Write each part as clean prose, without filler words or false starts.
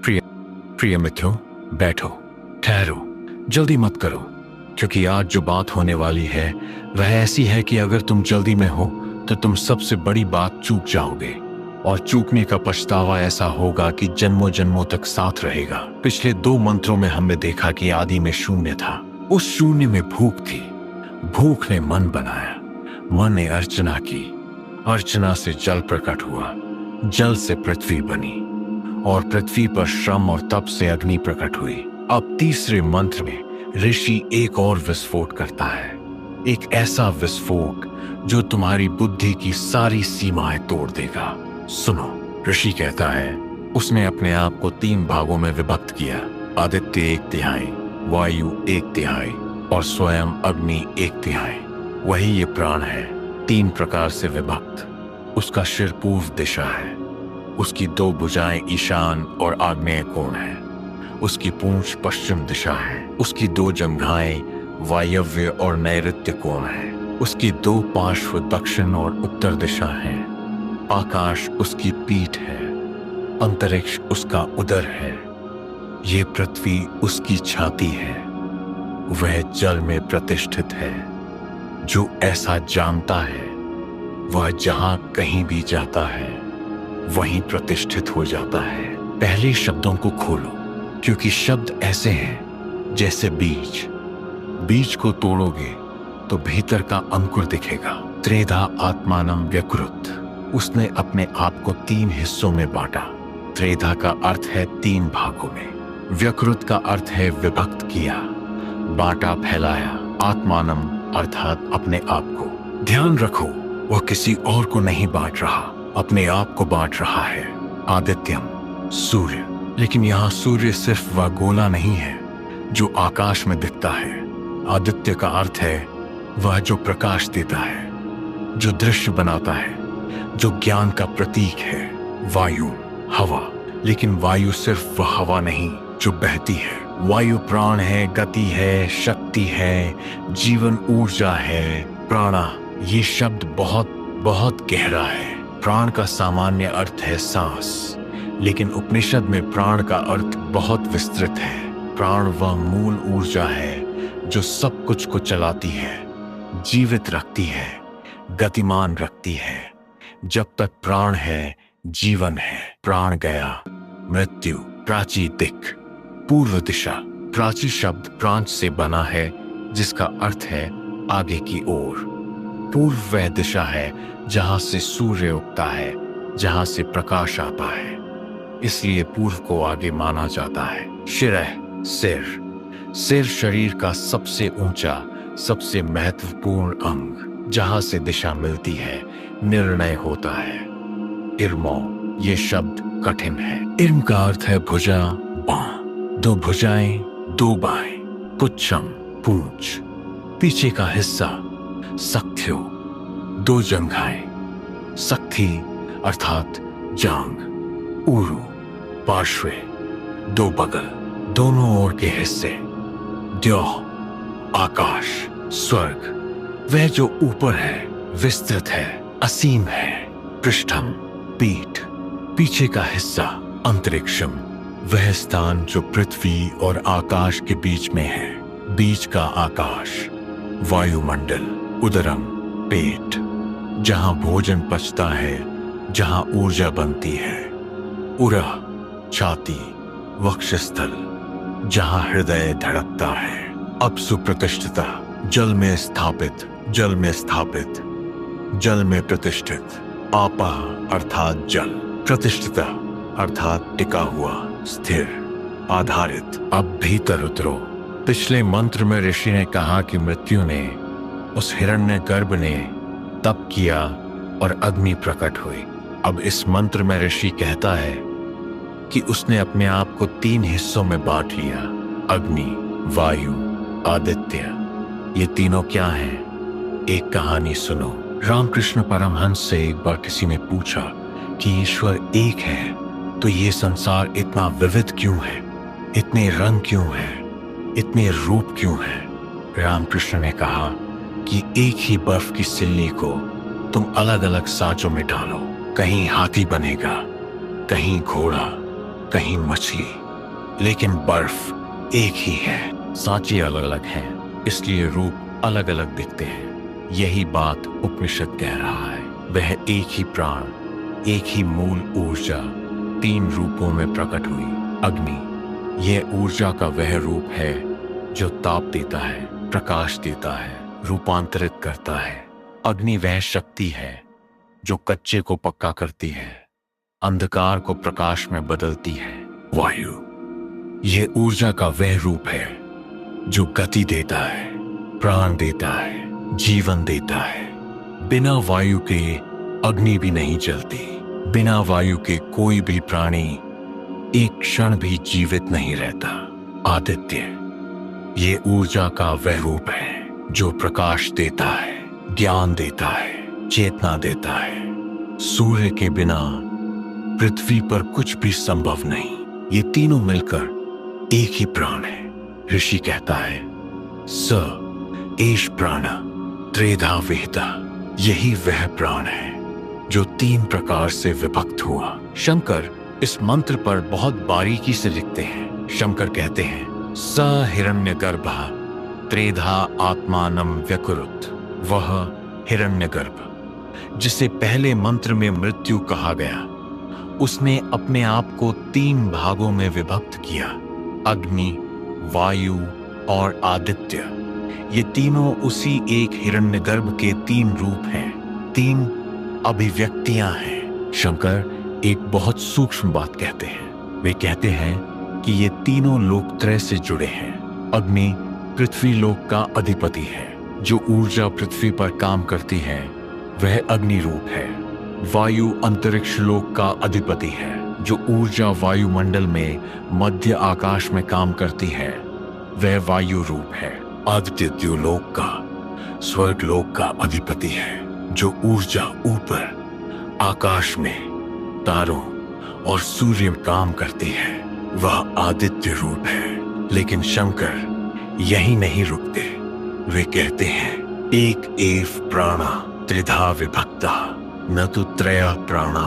प्रिय प्रिय मित्रों, बैठो, ठहरो, जल्दी मत करो, क्योंकि आज जो बात होने वाली है वह ऐसी है कि अगर तुम जल्दी में हो तो तुम सबसे बड़ी बात चूक जाओगे, और चूकने का पछतावा ऐसा होगा कि जन्मों जन्मों तक साथ रहेगा। पिछले 2 मंत्रों में हमने देखा कि आदि में शून्य था, उस शून्य में भूख थी, भूख ने मन बनाया, मन ने अर्चना की, अर्चना से जल प्रकट हुआ, जल से पृथ्वी बनी, और पृथ्वी पर श्रम और तप से अग्नि प्रकट हुई। अब तीसरे मंत्र में ऋषि एक और विस्फोट करता है, एक ऐसा विस्फोट जो तुम्हारी बुद्धि की सारी सीमाएं तोड़ देगा। सुनो, ऋषि कहता है, उसने अपने आप को 3 भागों में विभक्त किया, आदित्य 1/3, वायु 1/3 और स्वयं अग्नि 1/3। वही ये प्राण है, 3 प्रकार से विभक्त। उसका सिर पूर्व दिशा है, उसकी 2 भुजाएं ईशान और आग्नेय कोण है, उसकी पूंछ पश्चिम दिशा है, उसकी 2 जंघाएं वायव्य और नैऋत्य कोण है, उसकी 2 पार्श्व दक्षिण और उत्तर दिशा है, आकाश उसकी पीठ है, अंतरिक्ष उसका उदर है, ये पृथ्वी उसकी छाती है। वह जल में प्रतिष्ठित है। जो ऐसा जानता है वह जहां कहीं भी जाता है वहीं प्रतिष्ठित हो जाता है। पहले शब्दों को खोलो, क्योंकि शब्द ऐसे हैं जैसे बीज। बीज को तोड़ोगे तो भीतर का अंकुर दिखेगा। त्रेधा आत्मानं व्यकृत, उसने अपने आप को 3 हिस्सों में बांटा। त्रेधा का अर्थ है 3 भागों में, व्यकृत का अर्थ है विभक्त किया, बांटा, फैलाया। आत्मानं अर्थात अपने आप को। ध्यान रखो, वह किसी और को नहीं बांट रहा, अपने आप को बांट रहा है। आदित्यम, सूर्य। लेकिन यहाँ सूर्य सिर्फ वह गोला नहीं है जो आकाश में दिखता है। आदित्य का अर्थ है वह जो प्रकाश देता है, जो दृश्य बनाता है, जो ज्ञान का प्रतीक है। वायु, हवा। लेकिन वायु सिर्फ वह हवा नहीं जो बहती है। वायु प्राण है, गति है, शक्ति है, जीवन ऊर्जा है। प्राणा, ये शब्द बहुत बहुत गहरा है। प्राण का सामान्य अर्थ है सांस, लेकिन उपनिषद में प्राण का अर्थ बहुत विस्तृत है। प्राण वह मूल ऊर्जा है जो सब कुछ को चलाती है, जीवित रखती है, गतिमान रखती है। जब तक प्राण है, जीवन है। प्राण गया, मृत्यु। प्राची दिक्, पूर्व दिशा। प्राची शब्द प्रांच से बना है, जिसका अर्थ है आगे की ओर। पूर्व वह दिशा है जहां से सूर्य उगता है, जहां से प्रकाश आता है, इसलिए पूर्व को आगे माना जाता है। शिरः, सिर। सिर शरीर का सबसे ऊंचा, सबसे महत्वपूर्ण अंग, जहां से दिशा मिलती है, निर्णय होता है। इर्मो, ये शब्द कठिन है। इर्म का अर्थ है भुजा, बाँ। 2 भुजाएं, 2 बाएं। पुच्छम, पूंछ। पीछे का हिस्सा, सक्थ्यो, 2 जंघाएं। सक्थि अर्थात जांग। उरु, पार्श्वे, 2 बगल, दोनों ओर के हिस्से। द्योः, आकाश, स्वर्ग, वह जो ऊपर है, विस्तृत है, असीम है। पृष्ठम, पीठ, पीछे का हिस्सा। अंतरिक्षम, वह स्थान जो पृथ्वी और आकाश के बीच में है, बीच का आकाश। वायुमंडल, उदरम, पेट, जहां भोजन पचता है, जहां ऊर्जा बनती है। उरः, छाती, वक्षस्थल, जहां हृदय धड़कता है। अब सुप्रतिष्ठिता, जल में स्थापित, जल में स्थापित, जल में प्रतिष्ठित। आपा अर्थात जल, प्रतिष्ठिता अर्थात टिका हुआ, स्थिर, आधारित। अब भीतर उतरो। पिछले मंत्र में ऋषि ने कहा कि मृत्यु ने, उस हिरण्यगर्भ ने तप किया और अग्नि प्रकट हुई। अब इस मंत्र में ऋषि कहता है कि उसने अपने आप को 3 हिस्सों में बांट लिया। अग्नि, वायु, आदित्य। ये तीनों क्या हैं? एक कहानी सुनो। रामकृष्ण परमहंस से एक बार किसी ने पूछा कि ईश्वर एक है तो ये संसार इतना विविध क्यों है, इतने रंग क्यों है, इतने रूप क्यों है? रामकृष्ण ने कहा कि एक ही बर्फ की सिल्ली को तुम अलग अलग साँचों में डालो, कहीं हाथी बनेगा, कहीं घोड़ा, कहीं मछली, लेकिन बर्फ एक ही है। सांचे अलग अलग हैं, इसलिए रूप अलग अलग दिखते हैं। यही बात उपनिषद कह रहा है। वह एक ही प्राण, एक ही मूल ऊर्जा 3 रूपों में प्रकट हुई। अग्नि यह ऊर्जा का वह रूप है जो ताप देता है, प्रकाश देता है, रूपांतरित करता है। अग्नि वह शक्ति है जो कच्चे को पक्का करती है, अंधकार को प्रकाश में बदलती है। वायु यह ऊर्जा का वह रूप है जो गति देता है, प्राण देता है, जीवन देता है। बिना वायु के अग्नि भी नहीं जलती। बिना वायु के कोई भी प्राणी एक क्षण भी जीवित नहीं रहता। आदित्य ये ऊर्जा का वह रूप है जो प्रकाश देता है, ज्ञान देता है, चेतना देता है। सूर्य के बिना पृथ्वी पर कुछ भी संभव नहीं। ये तीनों मिलकर एक ही प्राण है। ऋषि कहता है स एष प्राण त्रेधा वेदा। यही वह प्राण है जो 3 प्रकार से विभक्त हुआ। शंकर इस मंत्र पर बहुत बारीकी से लिखते हैं। शंकर कहते हैं स हिरण्यगर्भः त्रेधा आत्मानं व्यकुरुत। वह हिरण्यगर्भ जिसे पहले मंत्र में मृत्यु कहा गया, उसने अपने आप को 3 भागों में विभक्त किया। अग्नि, वायु और आदित्य, ये तीनों उसी एक हिरण्यगर्भ के 3 रूप हैं, 3 अभिव्यक्तियां हैं। शंकर एक बहुत सूक्ष्म बात कहते हैं। वे कहते हैं कि ये तीनों लोकत्रय से जुड़े हैं। अग्नि पृथ्वी लोक का अधिपति है। जो ऊर्जा पृथ्वी पर काम करती है वह अग्नि रूप है। वायु अंतरिक्ष लोक का अधिपति है। जो ऊर्जा वायुमंडल में मध्य आकाश में काम करती है वह वायु रूप है। आदित्य द्युलोक का, स्वर्ग लोक का अधिपति है। जो ऊर्जा ऊपर आकाश में तारों और सूर्य में काम करती है वह आदित्य रूप है। लेकिन शंकर यही नहीं रुकते। वे कहते हैं एक एव प्राणा त्रिधा विभक्ता न तो त्रया प्राणा।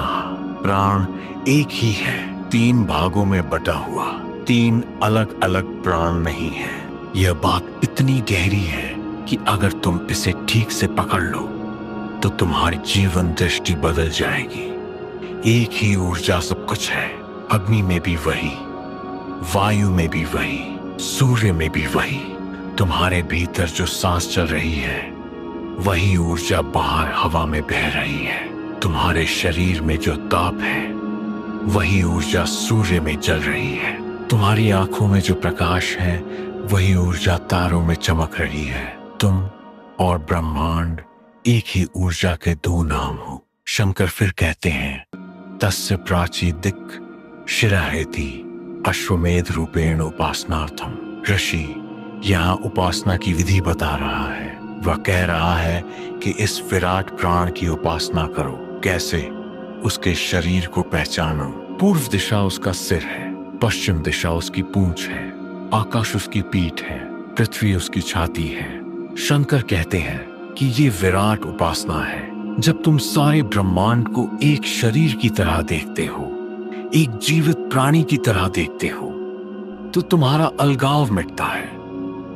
प्राण एक ही है, 3 भागों में बटा हुआ। 3 अलग अलग प्राण नहीं है। यह बात इतनी गहरी है कि अगर तुम इसे ठीक से पकड़ लो तो तुम्हारी जीवन दृष्टि बदल जाएगी। एक ही ऊर्जा सब कुछ है। अग्नि में भी वही, वायु में भी वही, सूर्य में भी वही। तुम्हारे भीतर जो सांस चल रही है वही ऊर्जा बाहर हवा में बह रही है। तुम्हारे शरीर में जो ताप है वही ऊर्जा सूर्य में जल रही है। तुम्हारी आंखों में जो प्रकाश है वही ऊर्जा तारों में चमक रही है। तुम और ब्रह्मांड एक ही ऊर्जा के 2 नाम हो। शंकर फिर कहते हैं तस्य प्राची दिक् शिराहेति अश्वमेध रूपेण उपासनार्थम। ऋषि यहाँ उपासना की विधि बता रहा है। वह कह रहा है कि इस विराट प्राण की उपासना करो। कैसे? उसके शरीर को पहचानो। पूर्व दिशा उसका सिर है, पश्चिम दिशा उसकी पूंछ है, आकाश उसकी पीठ है, पृथ्वी उसकी छाती है। शंकर कहते हैं कि ये विराट उपासना है। जब तुम सारे ब्रह्मांड को एक शरीर की तरह देखते हो, एक जीवित प्राणी की तरह देखते हो, तो तुम्हारा अलगाव मिटता है।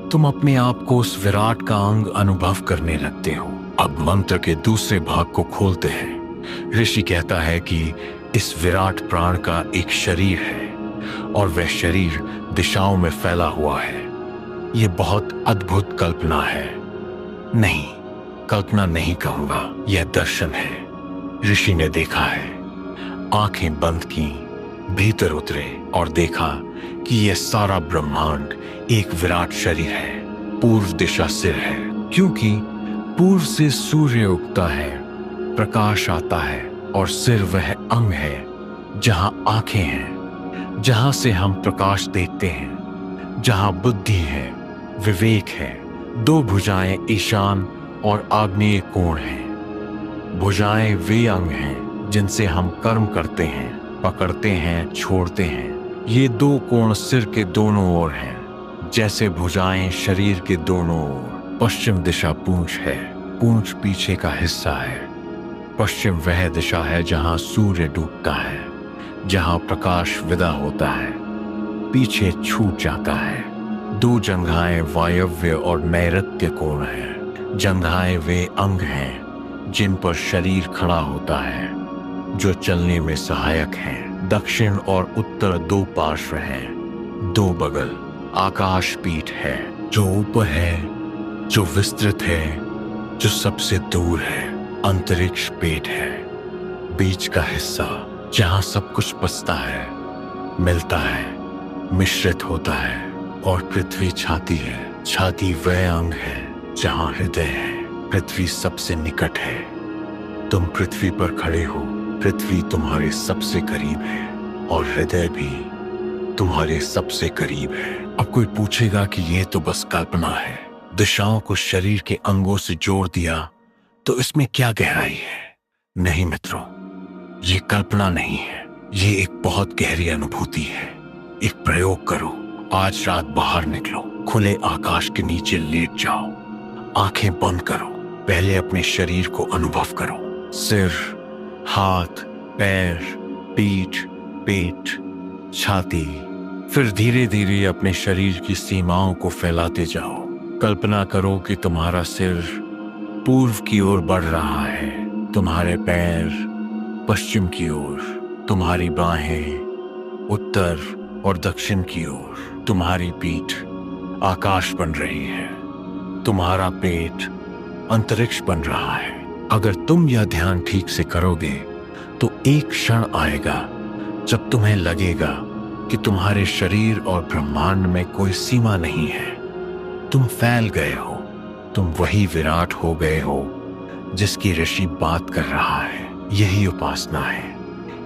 तुम अपने आप को उस विराट का अंग अनुभव करने लगते हो। अब मंत्र के दूसरे भाग को खोलते हैं। ऋषि कहता है कि इस विराट प्राण का एक शरीर है और वह शरीर दिशाओं में फैला हुआ है। यह बहुत अद्भुत कल्पना है। नहीं, कल्पना नहीं कहूंगा, यह दर्शन है। ऋषि ने देखा है, आंखें बंद की, भीतर उतरे और देखा कि यह सारा ब्रह्मांड एक विराट शरीर है। पूर्व दिशा सिर है, क्योंकि पूर्व से सूर्य उगता है, प्रकाश आता है, और सिर वह अंग है जहां आंखें हैं, जहां से हम प्रकाश देखते हैं, जहां बुद्धि है, विवेक है। 2 भुजाएं ईशान और आग्नेय कोण हैं। भुजाएं वे अंग हैं जिनसे हम कर्म करते हैं, पकड़ते हैं, छोड़ते हैं। ये 2 कोण सिर के दोनों ओर हैं, जैसे भुजाएं शरीर के दोनों ओर। पश्चिम दिशा पूंछ है, पूंछ पीछे का हिस्सा है। पश्चिम वह दिशा है जहां सूर्य डूबता है, जहां प्रकाश विदा होता है, पीछे छूट जाता है। 2 जंघाएं वायव्य और नैऋत्य कोण हैं। जंघाएं वे अंग हैं जिन पर शरीर खड़ा होता है, जो चलने में सहायक हैं। दक्षिण और उत्तर 2 पार्श्व हैं। 2 बगल आकाश पीठ है, जो ऊपर है, जो विस्तृत है, जो सबसे दूर है। अंतरिक्ष पेट है, बीच का हिस्सा जहां सब कुछ बसता है, मिलता है, मिश्रित होता है। और पृथ्वी छाती है। छाती वह अंग है जहां हृदय है। पृथ्वी सबसे निकट है। तुम पृथ्वी पर खड़े हो। पृथ्वी तुम्हारे सबसे करीब है और हृदय भी तुम्हारे सबसे करीब है। अब कोई पूछेगा कि यह तो बस कल्पना है, दिशाओं को शरीर के अंगों से जोड़ दिया तो इसमें क्या गहराई है? नहीं मित्रों, ये कल्पना नहीं है, ये एक बहुत गहरी अनुभूति है। एक प्रयोग करो। आज रात बाहर निकलो, खुले आकाश के नीचे लेट जाओ, आंखें बंद करो, पहले अपने शरीर को अनुभव करो। सिर, हाथ, पैर, पीठ, पेट, छाती। फिर धीरे धीरे अपने शरीर की सीमाओं को फैलाते जाओ। कल्पना करो कि तुम्हारा सिर पूर्व की ओर बढ़ रहा है, तुम्हारे पैर पश्चिम की ओर, तुम्हारी बाहें उत्तर और दक्षिण की ओर, तुम्हारी पीठ आकाश बन रही है, तुम्हारा पेट अंतरिक्ष बन रहा है। अगर तुम यह ध्यान ठीक से करोगे तो एक क्षण आएगा जब तुम्हें लगेगा कि तुम्हारे शरीर और ब्रह्मांड में कोई सीमा नहीं है। तुम फैल गए हो, तुम वही विराट हो गए हो जिसकी ऋषि बात कर रहा है। यही उपासना है,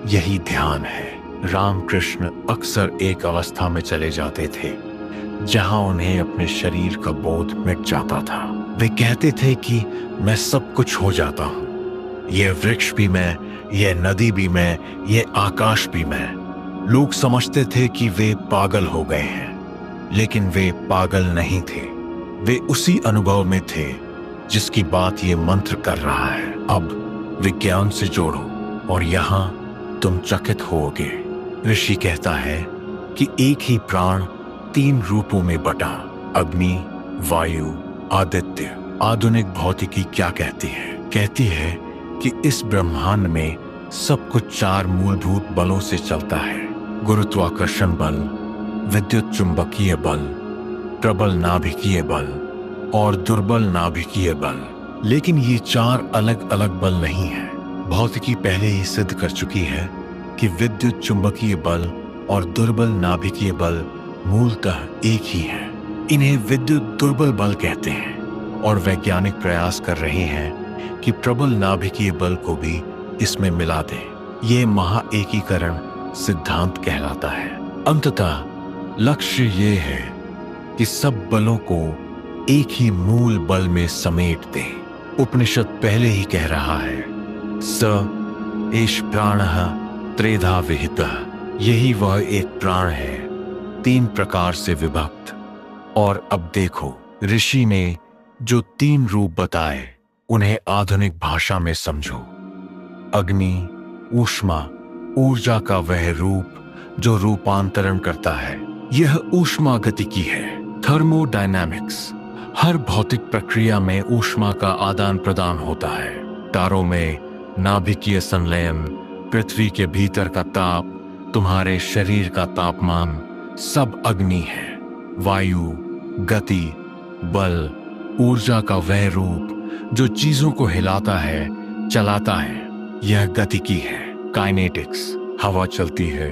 यही ध्यान है। रामकृष्ण अक्सर एक अवस्था में चले जाते थे जहां उन्हें अपने शरीर का बोध मिट जाता था। वे कहते थे कि मैं सब कुछ हो जाता हूं, यह वृक्ष भी मैं, यह नदी भी मैं, यह आकाश भी मैं। लोग समझते थे कि वे पागल हो गए हैं, लेकिन वे पागल नहीं थे। वे उसी अनुभव में थे जिसकी बात ये मंत्र कर रहा है। अब विज्ञान से जोड़ो और यहां तुम चकित होगे। ऋषि कहता है कि एक ही प्राण 3 रूपों में बटा, अग्नि, वायु, आदित्य। आधुनिक भौतिकी क्या कहती है? कहती है कि इस ब्रह्मांड में सब कुछ 4 मूलभूत बलों से चलता है। गुरुत्वाकर्षण बल, विद्युत चुंबकीय बल, प्रबल नाभिकीय बल और दुर्बल नाभिकीय बल। लेकिन ये 4 अलग अलग बल नहीं है। भौतिकी पहले ही सिद्ध कर चुकी है कि विद्युत चुंबकीय बल और दुर्बल नाभिकीय बल मूलतः एक ही है। इन्हें विद्युत दुर्बल बल कहते हैं और वैज्ञानिक प्रयास कर रहे हैं कि प्रबल नाभिकीय बल को भी इसमें मिला दें। ये महाएकीकरण सिद्धांत कहलाता है। अंततः लक्ष्य ये है कि सब बलों को एक ही मूल बल में समेट दें। उपनिषद पहले ही कह रहा है, स एष प्राणः त्रेधा विहितः। यही वह एक प्राण है, 3 प्रकार से विभक्त। और अब देखो, ऋषि ने जो 3 रूप बताए उन्हें आधुनिक भाषा में समझो। अग्नि, ऊष्मा, ऊर्जा का वह रूप जो रूपांतरण करता है। यह ऊष्मा गतिकी है, थर्मोडायनामिक्स। हर भौतिक प्रक्रिया में ऊष्मा का आदान प्रदान होता है। तारों में नाभिकीय संलयन, पृथ्वी के भीतर का ताप, तुम्हारे शरीर का तापमान, सब अग्नि है। वायु, गति, बल, ऊर्जा का वह रूप जो चीजों को हिलाता है, चलाता है, यह गतिकी है, काइनेटिक्स। हवा चलती है,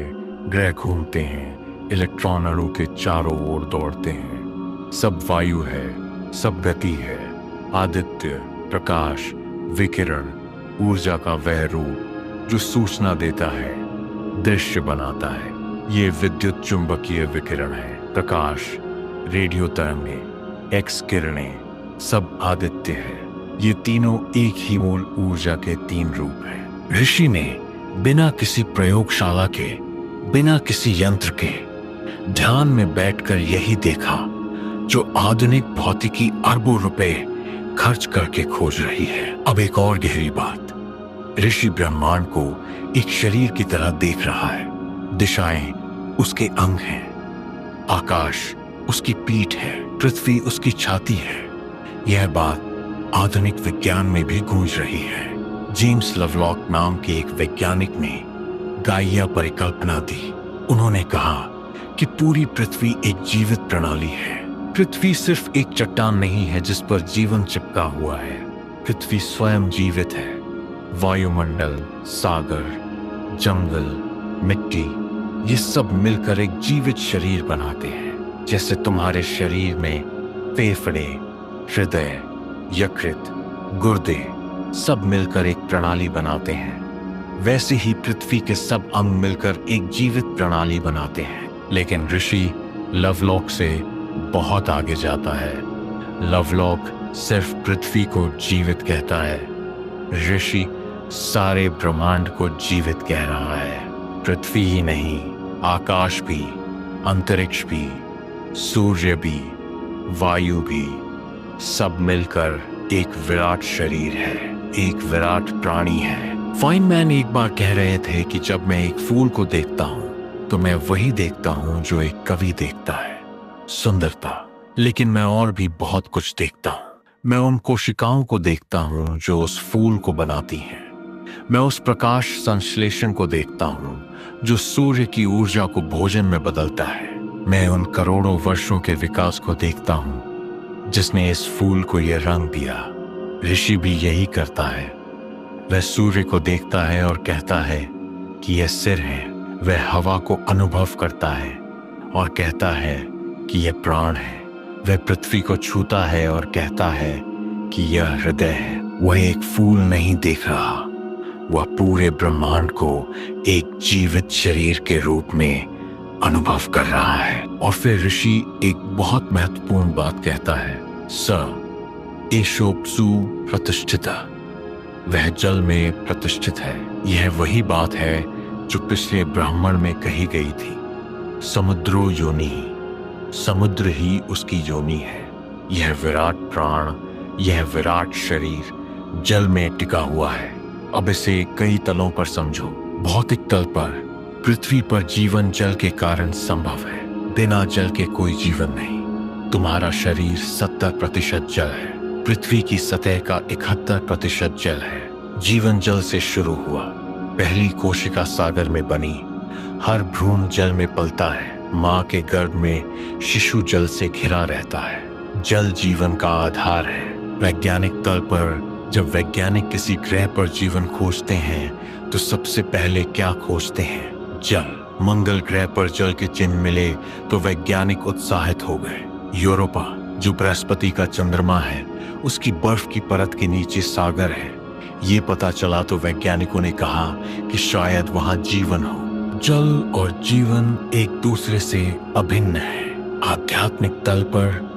ग्रह घूमते हैं, इलेक्ट्रॉन अणु के चारों ओर दौड़ते हैं, सब वायु है, सब गति है। आदित्य, प्रकाश, विकिरण, ऊर्जा का वह रूप जो सूचना देता है, दृश्य बनाता है। ये विद्युत चुंबकीय विकिरण है, प्रकाश, रेडियो तरंगें, एक्स किरणें, सब आदित्य है। ये तीनों एक ही मूल ऊर्जा के 3 रूप हैं। ऋषि ने बिना किसी प्रयोगशाला के, बिना किसी यंत्र के, ध्यान में बैठकर यही देखा जो आधुनिक भौतिकी अरबों रुपए खर्च करके खोज रही है। अब एक और गहरी बात, ऋषि ब्रह्मांड को एक शरीर की तरह देख रहा है। दिशाएं उसके अंग हैं, आकाश उसकी पीठ है, पृथ्वी उसकी छाती है। यह बात आधुनिक विज्ञान में भी गूंज रही है। जेम्स लवलॉक नाम के एक वैज्ञानिक ने गाइया परिकल्पना दी। उन्होंने कहा कि पूरी पृथ्वी एक जीवित प्रणाली है। पृथ्वी सिर्फ एक चट्टान नहीं है जिस पर जीवन चिपका हुआ है। पृथ्वी स्वयं जीवित है। वायुमंडल, सागर, जंगल, मिट्टी, ये सब मिलकर एक जीवित शरीर बनाते हैं। जैसे तुम्हारे शरीर में फेफड़े, हृदय, यकृत, गुर्दे सब मिलकर एक प्रणाली बनाते हैं, वैसे ही पृथ्वी के सब अंग मिलकर एक जीवित प्रणाली बनाते हैं। लेकिन ऋषि लवलॉक से बहुत आगे जाता है। लवलॉक सिर्फ पृथ्वी को जीवित कहता है, ऋषि सारे ब्रह्मांड को जीवित कह रहा है। पृथ्वी ही नहीं, आकाश भी, अंतरिक्ष भी, सूर्य भी, वायु भी, सब मिलकर एक विराट शरीर है, एक विराट प्राणी है। फाइनमैन एक बार कह रहे थे कि जब मैं एक फूल को देखता हूं तो मैं वही देखता हूं जो एक कवि देखता है, सुंदरता। लेकिन मैं और भी बहुत कुछ देखता हूं। मैं उन कोशिकाओं को देखता हूं जो उस फूल को बनाती हैं। मैं उस प्रकाश संश्लेषण को देखता हूं जो सूर्य की ऊर्जा को भोजन में बदलता है। मैं उन करोड़ों वर्षों के विकास को देखता हूं जिसने इस फूल को यह रंग दिया। ऋषि भी यही करता है। वह सूर्य को देखता है और कहता है कि यह सिर है। वह हवा को अनुभव करता है और कहता है कि यह प्राण है। वह पृथ्वी को छूता है और कहता है कि यह हृदय है। वह एक फूल नहीं देख रहा, वह पूरे ब्रह्मांड को एक जीवित शरीर के रूप में अनुभव कर रहा है। और फिर ऋषि एक बहुत महत्वपूर्ण बात कहता है, स एषोऽप्सु प्रतिष्ठिता। वह जल में प्रतिष्ठित है। यह वही बात है जो पिछले ब्राह्मण में कही गई थी, समुद्रो योनि। समुद्र ही उसकी योनि है। यह विराट प्राण, यह विराट शरीर जल में टिका हुआ है। अब इसे कई तलों पर समझो। भौतिक तल पर पृथ्वी पर जीवन जल के कारण संभव है। बिना जल के कोई जीवन नहीं। तुम्हारा शरीर 70% जल है। पृथ्वी की सतह का 71% जल है। जीवन जल से शुरू हुआ। पहली कोशिका सागर में बनी। हर भ्रूण जल में पलता है। माँ के गर्भ में शिशु जल से घिरा रहता है। जल जीवन का आधार है। वैज्ञानिक तल पर जब वैज्ञानिक किसी ग्रह पर जीवन खोजते हैं तो सबसे पहले क्या खोजते हैं? जल। मंगल ग्रह पर जल के चिन्ह मिले तो वैज्ञानिक उत्साहित हो गए। यूरोपा, जो बृहस्पति का चंद्रमा है, उसकी बर्फ की परत के नीचे सागर है। ये पता चला तो वैज्ञानिकों ने कहा कि शायद वहां जीवन हो। जल और जीवन एक दूसरे से अभिन्न है। आध्यात्मिक तल पर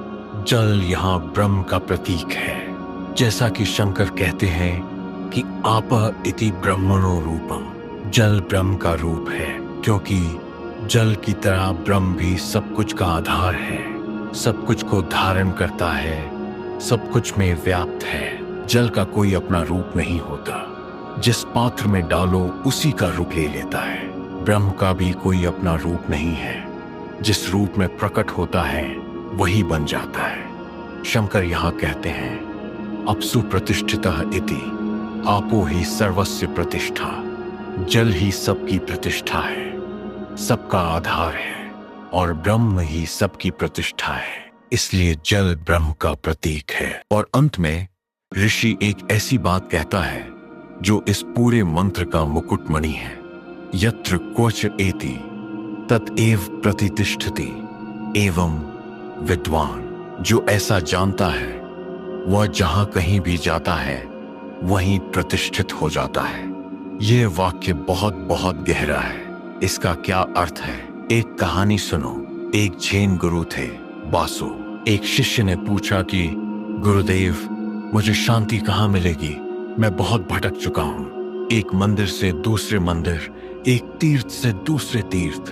जल यहाँ ब्रह्म का प्रतीक है। जैसा कि शंकर कहते हैं कि आप इति ब्रह्मणो रूपम। जल ब्रह्म का रूप है, क्योंकि जल की तरह ब्रह्म भी सब कुछ का आधार है, सब कुछ को धारण करता है, सब कुछ में व्याप्त है। जल का कोई अपना रूप नहीं होता। जिस पात्र में डालो उसी का रूप ले लेता है। ब्रह्म का भी कोई अपना रूप नहीं है। जिस रूप में प्रकट होता है वही बन जाता है। शंकर यहाँ कहते हैं, अपसु प्रतिष्ठितः इति, आपो ही सर्वस्य प्रतिष्ठा। जल ही सबकी प्रतिष्ठा है, सबका आधार है, और ब्रह्म ही सबकी प्रतिष्ठा है। इसलिए जल ब्रह्म का प्रतीक है। और अंत में ऋषि एक ऐसी बात कहता है जो इस पूरे मंत्र का मुकुटमणि है। यत्र क्वच एति ततएव प्रतिष्ठति एवं विद्वान। जो ऐसा जानता है वह जहां कहीं भी जाता है वहीं प्रतिष्ठित हो जाता है। यह वाक्य बहुत बहुत गहरा है। इसका क्या अर्थ है? एक कहानी सुनो। एक जैन गुरु थे, बासु। एक शिष्य ने पूछा कि गुरुदेव, मुझे शांति कहाँ मिलेगी? मैं बहुत भटक चुका हूँ। एक मंदिर से दूसरे मंदिर, एक तीर्थ से दूसरे तीर्थ,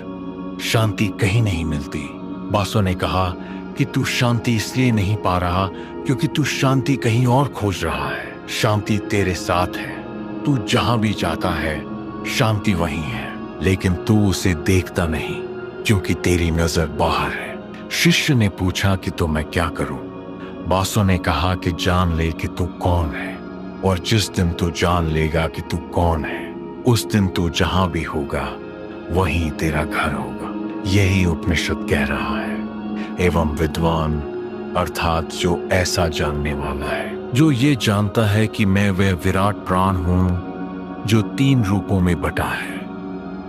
शांति कहीं नहीं मिलती। बासु ने कहा कि तू शांति इसलिए नहीं पा रहा क्योंकि तू शांति कहीं और खोज रहा है। शांति तेरे साथ है। तू जहां भी जाता है शांति वहीं है। लेकिन तू उसे देखता नहीं क्योंकि तेरी नजर बाहर है। शिष्य ने पूछा कि तो मैं क्या करूं? बासु ने कहा कि जान ले कि तू कौन है, और जिस दिन तू जान लेगा कि तू कौन है, उस दिन तू जहां भी होगा वहीं तेरा घर होगा। यही उपनिषद कह रहा है। एवं विद्वान अर्थात जो ऐसा जानने वाला है, जो ये जानता है कि मैं वह विराट प्राण हूं जो 3 रूपों में बटा है,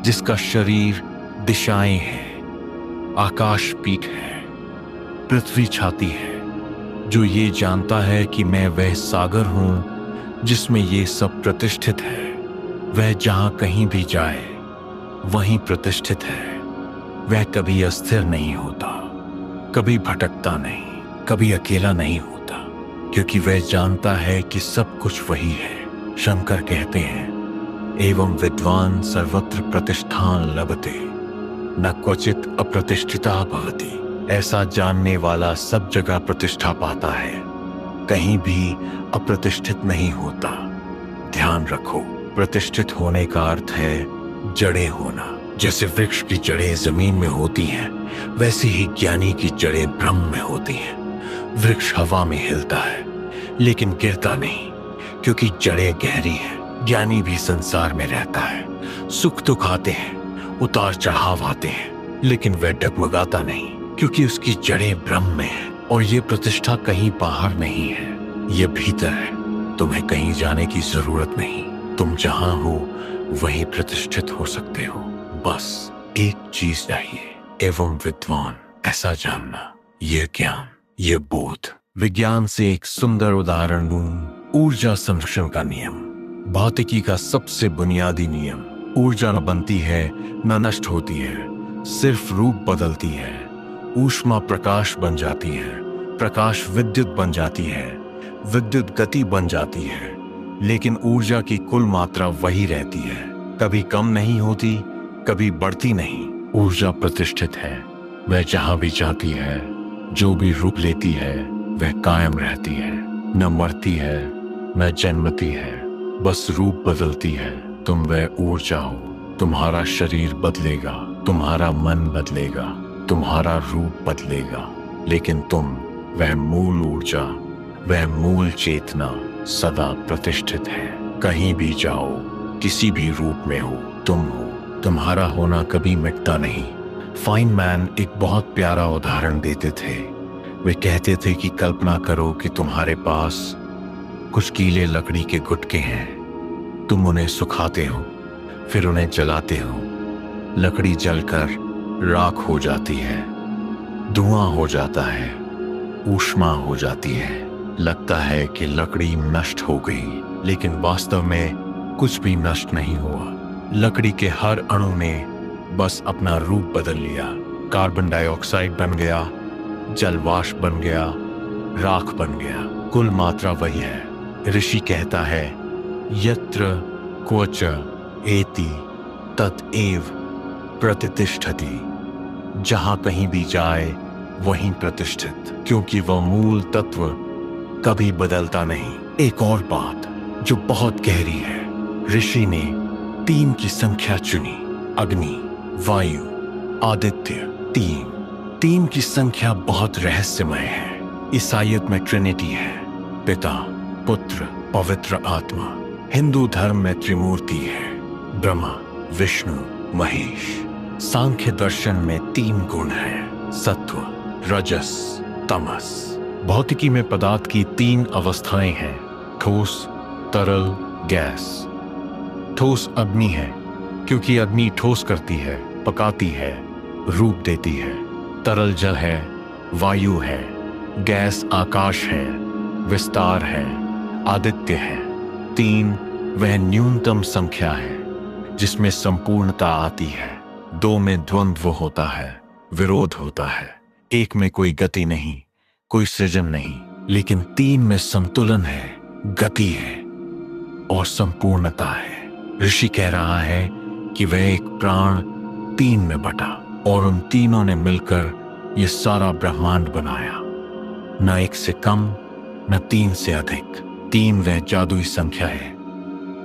जिसका शरीर दिशाएं हैं, आकाश पीठ है, पृथ्वी छाती है। जो ये जानता है कि मैं वह सागर हूं जिसमें ये सब प्रतिष्ठित है, वह जहां कहीं भी जाए वहीं प्रतिष्ठित है। वह कभी अस्थिर नहीं होता, कभी भटकता नहीं, कभी अकेला नहीं होता, क्योंकि वह जानता है कि सब कुछ वही है। शंकर कहते हैं, एवं विद्वान सर्वत्र प्रतिष्ठान लभते न क्वचित अप्रतिष्ठिता भवति। ऐसा जानने वाला सब जगह प्रतिष्ठा पाता है, कहीं भी अप्रतिष्ठित नहीं होता। ध्यान रखो, प्रतिष्ठित होने का अर्थ है जड़ें होना। जैसे वृक्ष की जड़ें जमीन में होती हैं, वैसे ही ज्ञानी की जड़ें ब्रह्म में होती हैं। वृक्ष हवा में हिलता है लेकिन गिरता नहीं, क्योंकि जड़ें गहरी हैं। ज्ञानी भी संसार में रहता है, सुख दुख आते हैं, उतार चढ़ाव आते हैं, लेकिन वह डगमगाता नहीं, क्योंकि उसकी जड़ें ब्रह्म में है। और ये प्रतिष्ठा कहीं बाहर नहीं है, ये भीतर है। तुम्हें कहीं जाने की जरूरत नहीं, तुम जहां हो वहीं प्रतिष्ठित हो सकते हो। बस एक चीज चाहिए, एवं विद्वान ऐसा जानना, ये ज्ञान, ये बोध। विज्ञान से एक सुंदर उदाहरण लूं, ऊर्जा संरक्षण का नियम। भौतिकी का सबसे बुनियादी नियम, ऊर्जा न बनती है न नष्ट होती है, सिर्फ रूप बदलती है। ऊष्मा प्रकाश बन जाती है, प्रकाश विद्युत बन जाती है, विद्युत गति बन जाती है, लेकिन ऊर्जा की कुल मात्रा वही रहती है। कभी कम नहीं होती, कभी बढ़ती नहीं। ऊर्जा प्रतिष्ठित है, वह जहां भी जाती है, जो भी रूप लेती है, वह कायम रहती है, न मरती है न जन्मती है, बस रूप बदलती है। तुम वह ऊर्जा हो, तुम्हारा शरीर बदलेगा, तुम्हारा मन बदलेगा, तुम्हारा रूप बदलेगा, लेकिन तुम वह मूल ऊर्जा, वह मूल चेतना सदा प्रतिष्ठित है। कहीं भी जाओ, किसी भी रूप में हो, तुम हो, तुम्हारा होना कभी मिटता नहीं। फाइनमैन एक बहुत प्यारा उदाहरण देते थे। वे कहते थे कि कल्पना करो कि तुम्हारे पास कुछ गीले लकड़ी के गुटके हैं। तुम उन्हें सुखाते हो, फिर उन्हें जलाते हो। लकड़ी जलकर राख हो जाती है, धुआं हो जाता है, ऊष्मा हो जाती है। लगता है कि लकड़ी नष्ट हो गई, लेकिन वास्तव में कुछ भी नष्ट नहीं हुआ। लकड़ी के हर अणु ने बस अपना रूप बदल लिया। कार्बन डाइऑक्साइड बन गया, जलवाष्प बन गया, राख बन गया, कुल मात्रा वही है। ऋषि कहता है, यत्र क्वच एति तत एव प्रतिष्ठति। जहां कहीं भी जाए वहीं प्रतिष्ठित, क्योंकि वह मूल तत्व कभी बदलता नहीं। एक और बात जो बहुत गहरी है, ऋषि ने 3 की संख्या चुनी, अग्नि, वायु, आदित्य। 3 की संख्या बहुत रहस्यमय है। ईसाईयत में ट्रिनिटी है, पिता, पुत्र, पवित्र आत्मा। हिंदू धर्म में त्रिमूर्ति है, ब्रह्मा, विष्णु, महेश। सांख्य दर्शन में 3 गुण हैं, सत्व, रजस, तमस। भौतिकी में पदार्थ की 3 अवस्थाएं हैं, ठोस, तरल, गैस। ठोस अग्नि है, क्योंकि अग्नि ठोस करती है, पकाती है, रूप देती है। तरल जल है, वायु है, गैस आकाश है, विस्तार है, आदित्य है। 3 वह न्यूनतम संख्या है जिसमें संपूर्णता आती है। 2 में द्वंद्व होता है, विरोध होता है। 1 में कोई गति नहीं, कोई सृजन नहीं, लेकिन 3 में संतुलन है, गति है और संपूर्णता है। ऋषि कह रहा है कि वह एक प्राण 3 में बटा, और उन तीनों ने मिलकर ये सारा ब्रह्मांड बनाया। न 1 से कम, न 3 से अधिक। 3 वह जादुई संख्या है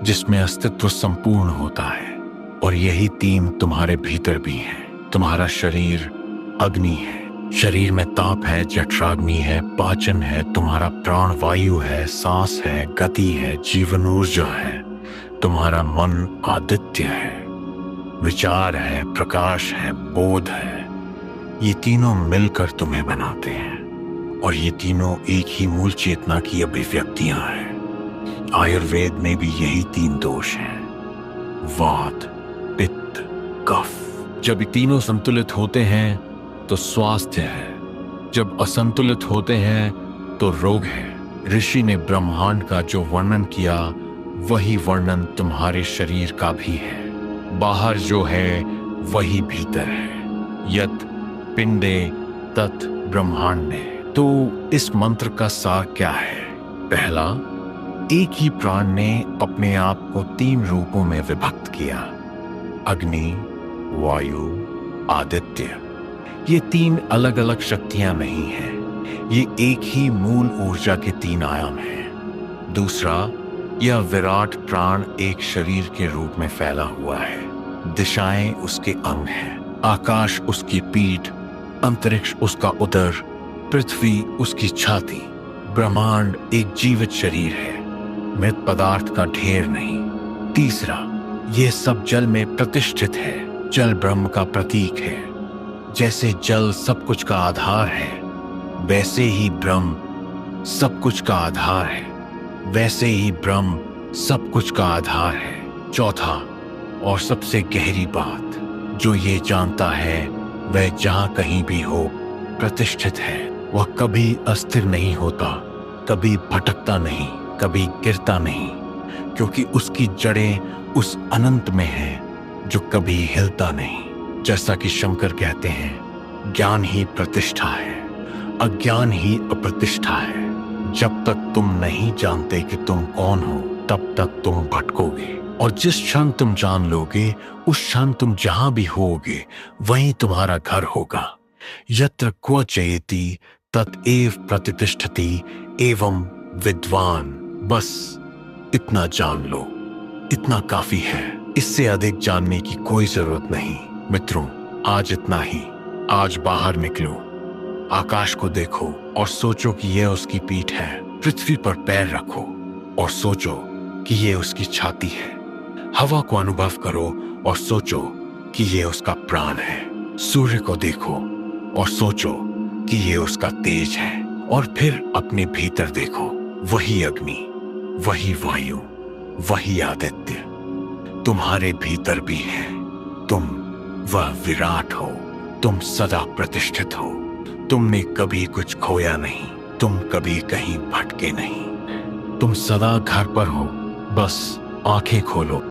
जिसमें अस्तित्व संपूर्ण होता है। और यही तीन तुम्हारे भीतर भी हैं। तुम्हारा शरीर अग्नि है, शरीर में ताप है, जठराग्नि है, पाचन है, तुम्हारा प्राण वायु है, सांस है, गति है, जीवन ऊर्जा है। तुम्हारा मन आदित्य है, विचार है, प्रकाश है, बोध है। ये तीनों मिलकर तुम्हें बनाते हैं और ये तीनों एक ही मूल चेतना की अभिव्यक्तियां हैं। आयुर्वेद में भी यही तीन दोष हैं, वात, पित्त, कफ। जब ये तीनों संतुलित होते हैं तो स्वास्थ्य है, जब असंतुलित होते हैं तो रोग है। ऋषि ने ब्रह्मांड का जो वर्णन किया वही वर्णन तुम्हारे शरीर का भी है। बाहर जो है वही भीतर है। यत् पिंडे तत् ब्रह्मांडे। तो इस मंत्र का सार क्या है? पहला, एक ही प्राण ने अपने आप को तीन रूपों में विभक्त किया, अग्नि, वायु, आदित्य। ये तीन अलग अलग शक्तियां नहीं हैं, ये एक ही मूल ऊर्जा के तीन आयाम हैं। दूसरा, यह विराट प्राण एक शरीर के रूप में फैला हुआ है। दिशाएं उसके अंग हैं, आकाश उसकी पीठ, अंतरिक्ष उसका उदर, पृथ्वी उसकी छाती। ब्रह्मांड एक जीवित शरीर है, मृत पदार्थ का ढेर नहीं। तीसरा, यह सब जल में प्रतिष्ठित है। जल ब्रह्म का प्रतीक है। जैसे जल सब कुछ का आधार है, वैसे ही ब्रह्म सब कुछ का आधार है, वैसे ही ब्रह्म सब कुछ का आधार है। चौथा और सबसे गहरी बात, जो ये जानता है वह जहां कहीं भी हो प्रतिष्ठित है। वह कभी अस्थिर नहीं होता, कभी भटकता नहीं, कभी गिरता नहीं, क्योंकि उसकी जड़ें उस अनंत में हैं जो कभी हिलता नहीं। जैसा कि शंकर कहते हैं, ज्ञान ही प्रतिष्ठा है, अज्ञान ही अप्रतिष्ठा है। जब तक तुम नहीं जानते कि तुम कौन हो, तब तक तुम भटकोगे। और जिस क्षण तुम जान लोगे, उस क्षण तुम जहां भी होगे वहीं तुम्हारा घर होगा। यत्र क्वचयति तत एव प्रतिष्ठति एवं विद्वान। बस इतना जान लो, इतना काफी है। इससे अधिक जानने की कोई जरूरत नहीं। मित्रों, आज इतना ही। आज बाहर निकलो, आकाश को देखो और सोचो कि यह उसकी पीठ है। पृथ्वी पर पैर रखो और सोचो कि यह उसकी छाती है। हवा को अनुभव करो और सोचो कि यह उसका प्राण है। सूर्य को देखो और सोचो कि यह उसका तेज है। और फिर अपने भीतर देखो, वही अग्नि, वही वायु, वही आदित्य तुम्हारे भीतर भी है। तुम वह विराट हो, तुम सदा प्रतिष्ठित हो। तुमने कभी कुछ खोया नहीं, तुम कभी कहीं भटके नहीं, तुम सदा घर पर हो। बस आंखें खोलो।